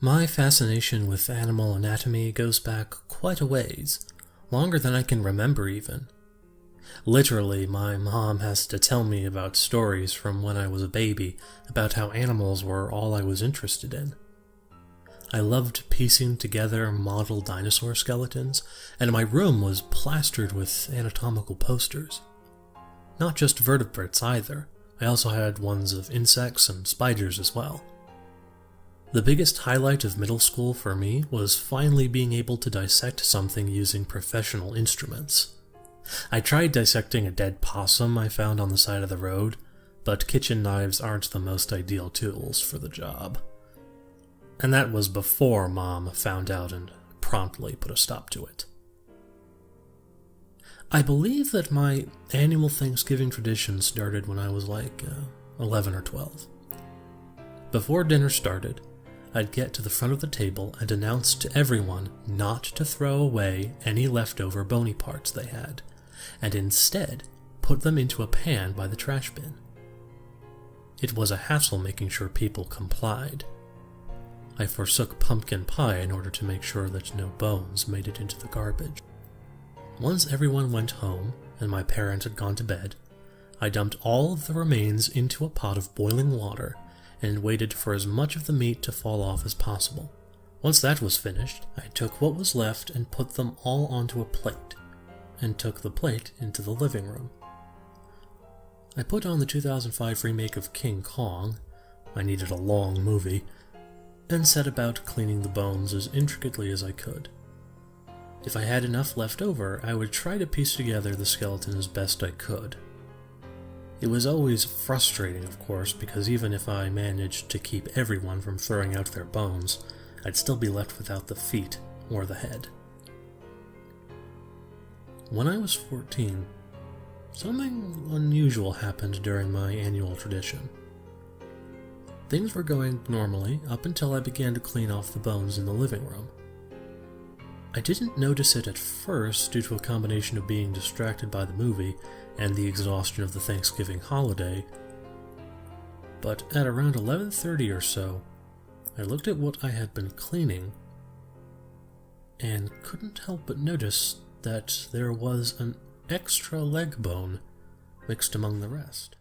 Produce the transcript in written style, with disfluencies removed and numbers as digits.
My fascination with animal anatomy goes back quite a ways, longer than I can remember even. Literally, my mom has to tell me about stories from when I was a baby about how animals were all I was interested in. I loved piecing together model dinosaur skeletons, and my room was plastered with anatomical posters. Not just vertebrates either, I also had ones of insects and spiders as well. The biggest highlight of middle school for me was finally being able to dissect something using professional instruments. I tried dissecting a dead possum I found on the side of the road, but kitchen knives aren't the most ideal tools for the job. And that was before Mom found out and promptly put a stop to it. I believe that my annual Thanksgiving tradition started when I was 11 or 12. Before dinner started, I'd get to the front of the table and announce to everyone not to throw away any leftover bony parts they had, and instead put them into a pan by the trash bin. It was a hassle making sure people complied. I forsook pumpkin pie in order to make sure that no bones made it into the garbage. Once everyone went home and my parents had gone to bed, I dumped all of the remains into a pot of boiling water and waited for as much of the meat to fall off as possible. Once that was finished, I took what was left and put them all onto a plate, and took the plate into the living room. I put on the 2005 remake of King Kong, I needed a long movie, and set about cleaning the bones as intricately as I could. If I had enough left over, I would try to piece together the skeleton as best I could. It was always frustrating, of course, because even if I managed to keep everyone from throwing out their bones, I'd still be left without the feet or the head. When I was 14, something unusual happened during my annual tradition. Things were going normally up until I began to clean off the bones in the living room. I didn't notice it at first due to a combination of being distracted by the movie and the exhaustion of the Thanksgiving holiday, but at around 11:30 or so, I looked at what I had been cleaning and couldn't help but notice that there was an extra leg bone mixed among the rest.